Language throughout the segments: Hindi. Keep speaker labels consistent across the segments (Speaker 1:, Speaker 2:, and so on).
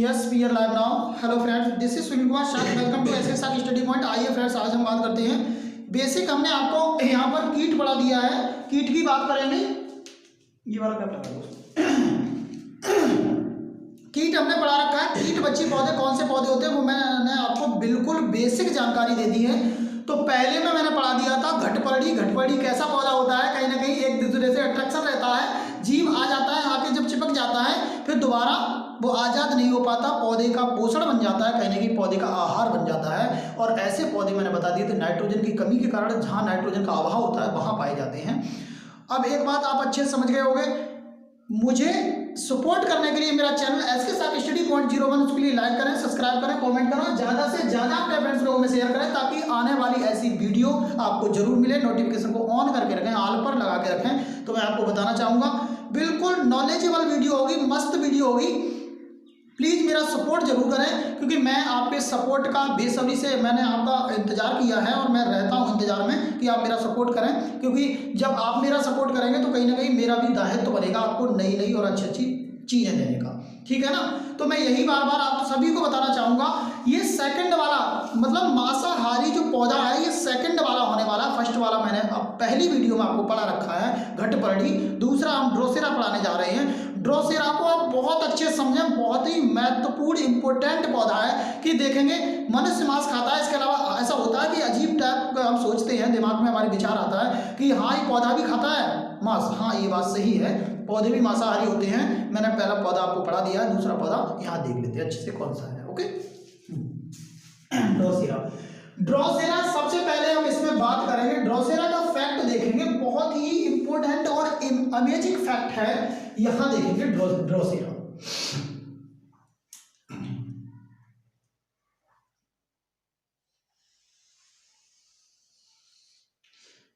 Speaker 1: Yes we are live now. Hello friends, this is Sunil Kumar Shah. Welcome to SSR study point. आइए फ्रेंड्स, आज हम बात करते हैं बेसिक। हमने आपको यहाँ पर कीट पढ़ा दिया है, कीट की बात करेंगे। ये वाला क्या पढ़ा कीट हमने पढ़ा रखा है। कीट बच्चे पौधे कौन से पौधे होते हैं वो मैंने आपको बिल्कुल बेसिक जानकारी दे दी है। तो पहले में मैंने पढ़ा दिया था घटपरडी। घटपरडी कैसा पौधा होता है, कहीं ना कहीं एक दूसरे से अट्रैक्शन रहता है, जीव आ जाता है, आके जब चिपक जाता है फिर दोबारा वो आज़ाद नहीं हो पाता, पौधे का पोषण बन जाता है, कहीं ना कहीं पौधे का आहार बन जाता है। और ऐसे पौधे मैंने बता दिए थे नाइट्रोजन की कमी के कारण, जहाँ नाइट्रोजन का अभाव होता है वहाँ पाए जाते हैं। अब एक बात आप अच्छे से समझ गए होंगे, मुझे सपोर्ट करने के लिए मेरा चैनल एसके साथ स्टडी पॉइंट 01 उसके लिए लाइक करें, सब्सक्राइब करें, कमेंट करें, ज़्यादा से ज़्यादा अपने फ्रेंड्स लोगों में शेयर करें ताकि आने वाली ऐसी वीडियो आपको जरूर मिले। नोटिफिकेशन को ऑन करके रखें, ऑल पर लगा के रखें। तो मैं आपको बताना चाहूँगा बिल्कुल नॉलेजेबल वीडियो होगी, मस्त वीडियो होगी। प्लीज़ मेरा सपोर्ट जरूर करें क्योंकि मैं आपके सपोर्ट का बेसब्री से मैंने आपका इंतजार किया है और मैं रहता हूं इंतजार में कि आप मेरा सपोर्ट करें, क्योंकि जब आप मेरा सपोर्ट करेंगे तो कहीं ना कहीं मेरा भी दायित्व बनेगा आपको नई नई और अच्छी अच्छी चीज़ें देने का। ठीक है ना। तो मैं यही बार बार आप सभी को बताना चाहूँगा, ये सेकंड वाला मतलब मांसाहारी जो पौधा है ये सेकंड वाला होने वाला। फर्स्ट वाला मैंने अब पहली वीडियो में आपको पढ़ा रखा है घटपरडी। दूसरा हम ड्रोसेरा पढ़ाने जा रहे हैं। ड्रोसेरा को आप बहुत अच्छे समझें, बहुत ही महत्वपूर्ण इंपॉर्टेंट पौधा है कि देखेंगे मनुष्य मांस खाता है। इसके अलावा ऐसा होता है कि अजीब टाइप का हम सोचते हैं, दिमाग में हमारे विचार आता है कि हाँ ये पौधा भी खाता है मांस। हाँ ये बात सही है, पौधे भी मांसाहारी होते हैं। मैंने पहला पौधा आपको पढ़ा दिया है, दूसरा पौधा यहाँ देख लेते हैं अच्छे से कौन सा है। Okay, Drosera. ड्रोसेरा सबसे पहले हम इसमें बात करेंगे, ड्रोसेरा का फैक्ट देखेंगे, बहुत ही इंपॉर्टेंट और अमेजिंग फैक्ट है। यहां देखेंगे ड्रोसेरा।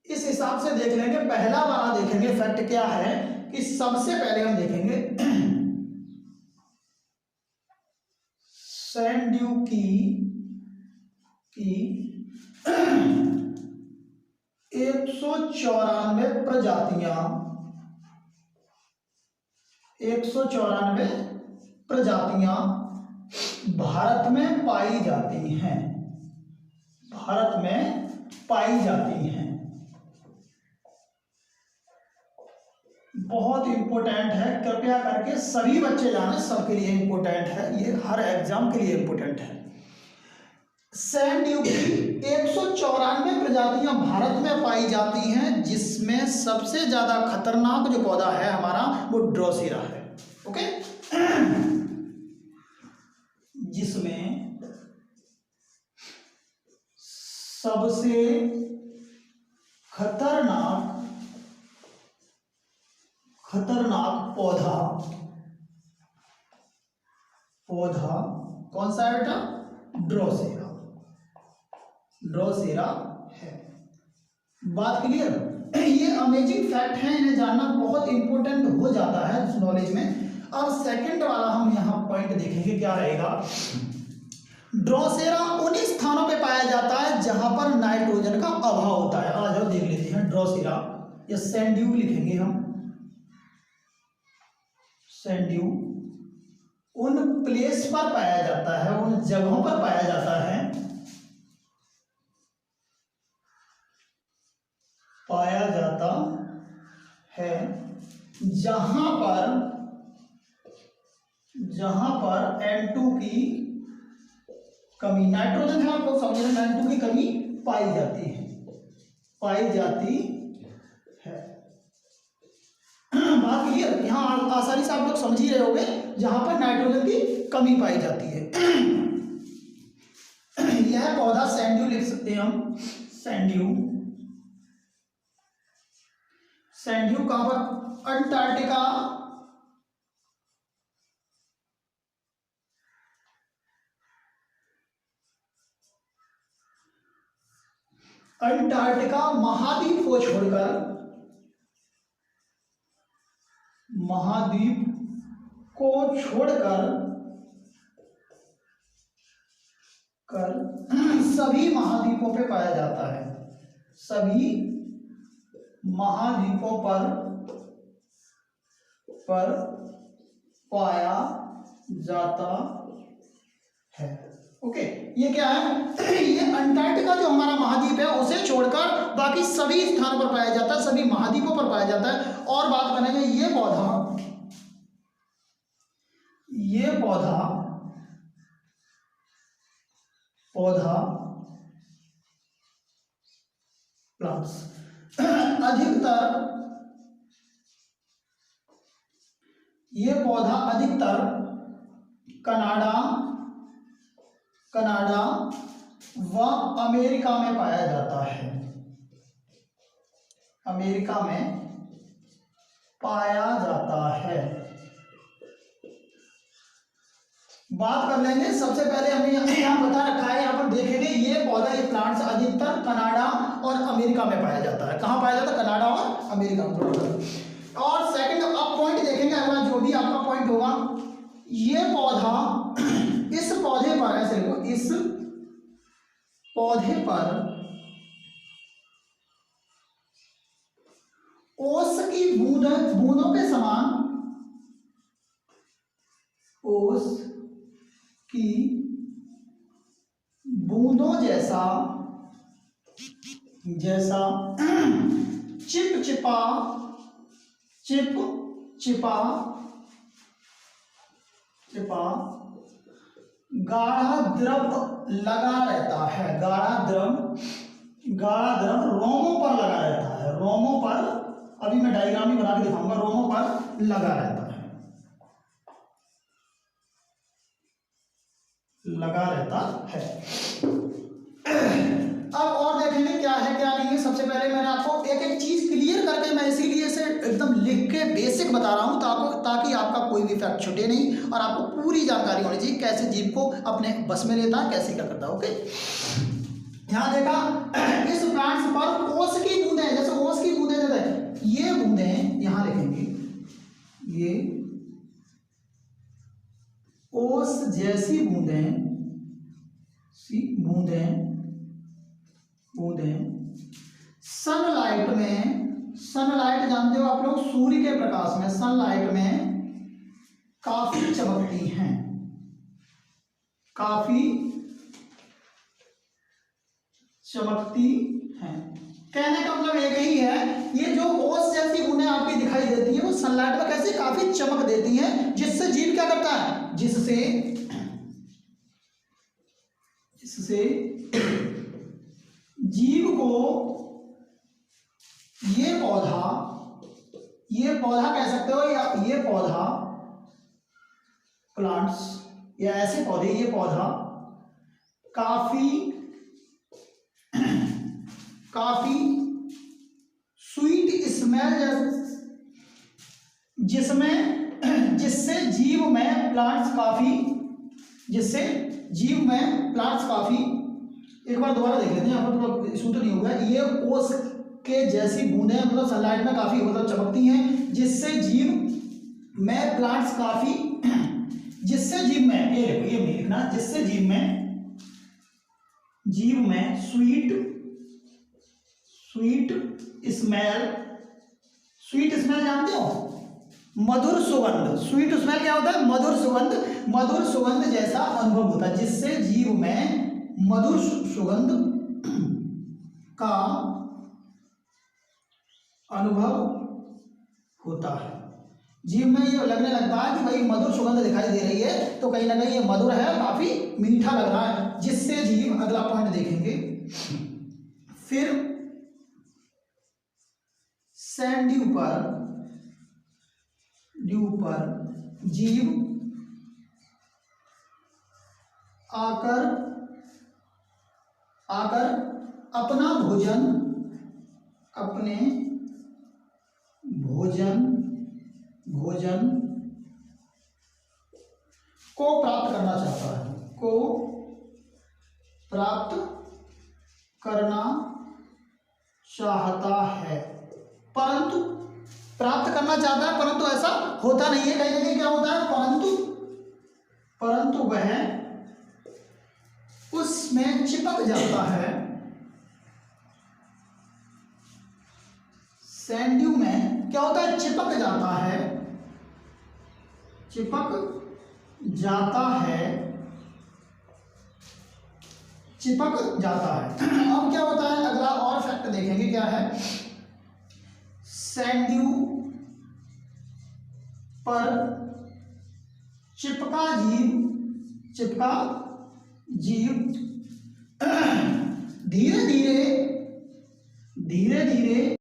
Speaker 1: इस हिसाब से देख लेंगे। पहला वाला देखेंगे फैक्ट क्या है कि सबसे पहले हम देखेंगे सैंड ड्यू की 194 प्रजातियां, 194 प्रजातियां भारत में पाई जाती हैं, भारत में पाई जाती हैं। बहुत इंपॉर्टेंट है, कृपया करके सभी बच्चे जाने, सबके लिए इंपॉर्टेंट है, ये हर एग्जाम के लिए इंपॉर्टेंट है। सैंड ड्यू की 194 प्रजातियां भारत में पाई जाती हैं, जिसमें सबसे ज्यादा खतरनाक जो पौधा है हमारा वो ड्रोसेरा है। ओके, जिसमें सबसे खतरनाक पौधा कौन सा है बेटा? ड्रोसेरा। ड्रोसेरा है। बात क्लियर? ये अमेजिंग फैक्ट है, इन्हें जानना बहुत इंपॉर्टेंट हो जाता है इस नॉलेज में। अब सेकंड वाला हम यहाँ पॉइंट देखेंगे क्या रहेगा। ड्रोसेरा उन स्थानों पे पाया जाता है जहां पर नाइट्रोजन का अभाव होता है। आ जाओ देख लेते हैं ड्रोसेरा, या सैंड ड्यू लिखेंगे हम। सैंड ड्यू उन प्लेस पर पाया जाता है, उन जगहों पर पाया जाता है, जहां पर N2 की कमी, नाइट्रोजन है आपको समझना, N2 की कमी पाई जाती है। बात क्लियर? यहाँ आसानी से आप लोग समझ ही रहे होंगे, जहां पर नाइट्रोजन की कमी पाई जाती है। यह पौधा सैंड ड्यू लिख सकते हैं हम। सैंड ड्यू कहां पर? अंटार्कटिका, महाद्वीप को छोड़कर सभी महाद्वीपों पे पाया जाता है। सभी महाद्वीपों पर पाया जाता है। ओके, ये क्या है? ये अंटार्कटिका जो हमारा महाद्वीप है उसे छोड़कर बाकी सभी स्थानों पर पाया जाता है, सभी महाद्वीपों पर पाया जाता है। और बात करेंगे ये पौधा प्लांट्स ये पौधा अधिकतर कनाडा व अमेरिका में पाया जाता है। अमेरिका में पाया जाता है। बात कर लेंगे, सबसे पहले हमने यहाँ बता रखा है, यहाँ पर देखेंगे ये पौधा, ये प्लांट्स अधिकतर कनाडा और अमेरिका में पाया जाता है। कहाँ पाया जाता है? कनाडा और अमेरिका में। और सेकंड अब पॉइंट देखेंगे, अगला जो भी आपका पॉइंट होगा, ये पौधा, इस पौधे पर, ऐसे लिखो, इस पौधे पर ओस की बूंदों के समान, ओस की बूंदों जैसा चिपचिपा गाढ़ा द्रव लगा रहता है। गाढ़ा द्रव रोमों पर लगा रहता है। रोमों पर, अभी मैं डायग्राम ही बना के दिखाऊंगा, रोमों पर लगा रहता है, अब और देखेंगे क्या है क्या नहीं है। सबसे पहले मैंने आपको एक एक चीज क्लियर करके, मैं इसीलिए इसे एकदम लिख के बेसिक बता रहा हूं ताकि आपका कोई भी फैक्ट छूटे नहीं और आपको पूरी जानकारी होनी चाहिए कैसे जीव को अपने बस में लेता है, कैसे क्या करता है। ओके, यहाँ देखा, इस प्लांट्स पर ओस की बूंदें, जैसे ओस की बूंदें जो है, ये बूंदें यहां लिखेंगे, ये ओस जैसी बूंदें सनलाइट जानते हो आप लोग, सूर्य के प्रकाश में, सनलाइट में काफी चमकती हैं, कहने का मतलब एक ही है, ये जो ओस जैसी बूंदें आपकी दिखाई देती है वो सनलाइट में कैसे काफी चमक देती हैं, जिससे जीव क्या करता है, जिससे जीव को ये पौधा कह सकते हो, या ये पौधा, प्लांट्स या ऐसे पौधे, ये पौधा काफी स्वीट स्मेल, जिससे जीव में प्लांट्स काफी, एक बार दोबारा देख लेते हैं, यहाँ पर थोड़ा सूत्र नहीं होगा। ये ओस के जैसी बूंदें मतलब सनलाइट में काफी मतलब चमकती हैं, जिससे जीव में प्लांट्स काफी, जिससे जीव में, ये लिखना, जिससे जीव में स्वीट स्मेल जानते हो, मधुर सुगंध। स्वीट स्मेल क्या होता है? मधुर सुगंध जैसा अनुभव होता है, जिससे जीव में मधुर सुगंध का अनुभव होता है। जीव में ये लगने लगता है कि भाई मधुर सुगंध दिखाई दे रही है, तो कहीं ना कहीं ये मधुर है, काफी मीठा लग रहा है, जिससे जीव, अगला पॉइंट देखेंगे, फिर सैंड ड्यू पर जीव आकर अपने भोजन को प्राप्त करना चाहता है, परंतु ऐसा होता नहीं है। कहीं ना कहीं क्या होता है, परंतु वह उसमें चिपक जाता है। सैंड्यू में क्या होता है, चिपक जाता है, चिपक जाता है। अब क्या होता है, अगला और फैक्ट देखेंगे क्या है। सैंड्यू पर चिपका जीव धीरे धीरे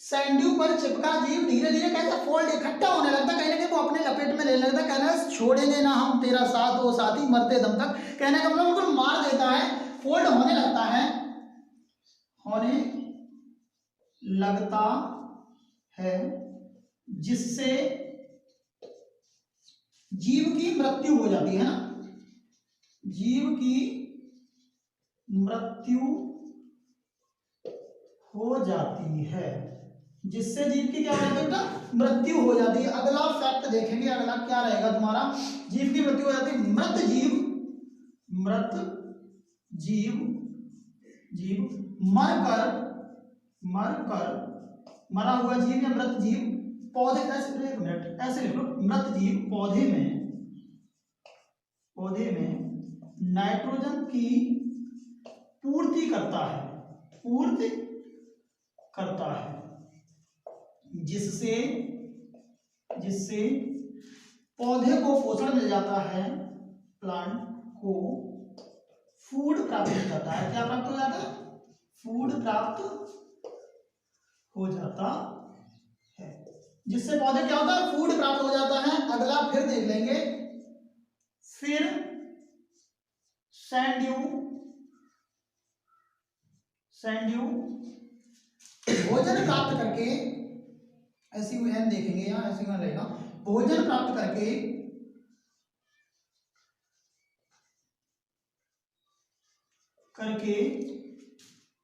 Speaker 1: सैंड्यू पर चिपका जीव धीरे धीरे कैसे फोल्ड इकट्ठा होने लगता, कहीं ना कहीं वो अपने लपेट में लेने लगता, कहना छोड़ेंगे ना हम तेरा साथ, वो साथी मरते दम तक, कहने का मतलब बिल्कुल मार देता है, फोल्ड होने लगता है, जिससे जीव की मृत्यु हो जाती है ना, जीव की मृत्यु हो जाती है, जिससे जीव की क्या हो जाती है, मृत्यु हो जाती है। अगला फैक्ट देखेंगे, अगला क्या रहेगा तुम्हारा, जीव की मृत्यु हो जाती है, मृत जीव मरा हुआ जीव या मृत जीव पौधे, ऐसे एक मिनट ऐसे लिख लो, मृत जीव पौधे में नाइट्रोजन की पूर्ति करता है, जिससे पौधे को पोषण मिल जाता है, प्लांट को फूड प्राप्त हो जाता है। क्या प्राप्त हो जाता है, फूड प्राप्त हो जाता है, जिससे पौधे क्या होता है, फूड प्राप्त हो जाता है। अगला फिर देख लेंगे, फिर सैंड्यू भोजन प्राप्त करके, ऐसी एन देखेंगे यहाँ, ऐसी वहां रहेगा, भोजन प्राप्त करके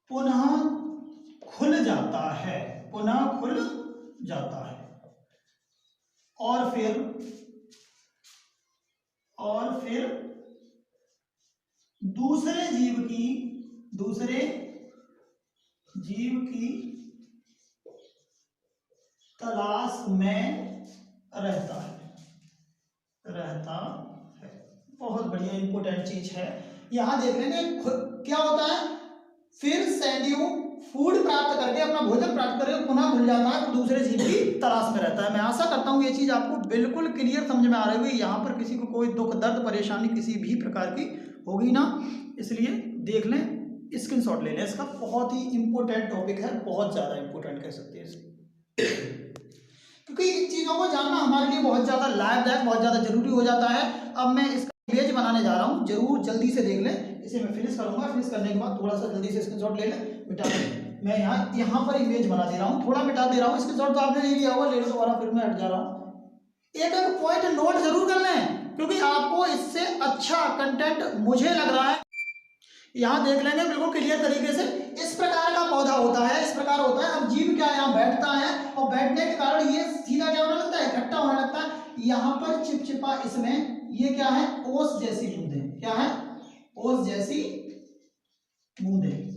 Speaker 1: पुनः खुल जाता है, और फिर दूसरे जीव की तलाश में रहता है। बहुत बढ़िया इंपॉर्टेंट चीज है, यहां देख लेंगे क्या होता है, फिर सैंड्यू फूड प्राप्त करके, अपना भोजन प्राप्त करके पुनः खुल जाता है, तो दूसरे जीव की तलाश में रहता है। मैं आशा करता हूँ ये चीज आपको बिल्कुल क्लियर समझ में आ रही होगी, यहाँ पर किसी को कोई दुख दर्द परेशानी किसी भी प्रकार की होगी ना, इसलिए देख लें, स्क्रीनशॉट ले लें इसका, बहुत ही इंपॉर्टेंट टॉपिक है, बहुत ज़्यादा इंपॉर्टेंट कह सकते हैं इसे, क्योंकि इन चीज़ों को जानना हमारे लिए बहुत ज़्यादा लाभदायक, बहुत ज़्यादा जरूरी हो जाता है। अब मैं इसका इमेज बनाने जा रहा हूँ, जरूर जल्दी से देख लें, इसे मैं फिनिश करूँगा, फिनिश करने के बाद थोड़ा सा जल्दी से स्क्रीनशॉट ले लें, मिटा लें। मैं यहाँ पर इमेज बना दे रहा हूँ, थोड़ा मिटा दे रहा हूँ, स्क्रीनशॉट तो आपने नहीं लिया होगा, ले लो दोबारा, फिर मैं हट जा रहा हूँ। एक पॉइंट नोट जरूर कर लें, क्योंकि आपको इससे अच्छा कंटेंट मुझे लग रहा है। यहाँ देख लेंगे बिल्कुल क्लियर तरीके से, इस प्रकार का पौधा होता है, इस प्रकार होता है। अब जीव क्या यहाँ बैठता है, और बैठने के कारण ये सीधा क्या होने लगता है, इकट्ठा होने लगता है। यहाँ पर चिपचिपा, इसमें ये क्या है, ओस जैसी बूंदें, क्या है, ओस जैसी बूंदें,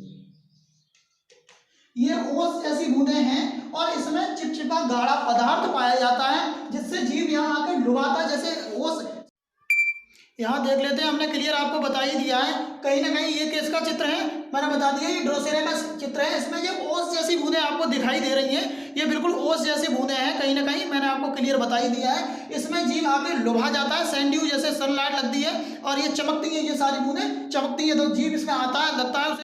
Speaker 1: ये ओस जैसी बूंदें हैं, और इसमें चिपचिपा गाढ़ा पदार्थ पाया जाता है, जिससे जीव यहाँ आकर डुबाता, जैसे ओस। यहाँ देख लेते हैं, हमने क्लियर आपको बता ही दिया है, कहीं ना कहीं ये किसका चित्र है, मैंने बता दिया, ये ड्रोसेरा का चित्र है। इसमें ये ओस जैसी बूंदें आपको दिखाई दे रही हैं, ये बिल्कुल ओस जैसी बूंदें हैं, कहीं ना कहीं मैंने आपको क्लियर बता ही दिया है। इसमें जीव आके लुभा जाता है, सैंड्यू जैसे सनलाइट लगती है, और ये चमकती है, ये सारी बूंदें चमकती है, तो जीव इसमें आता है, लगता है।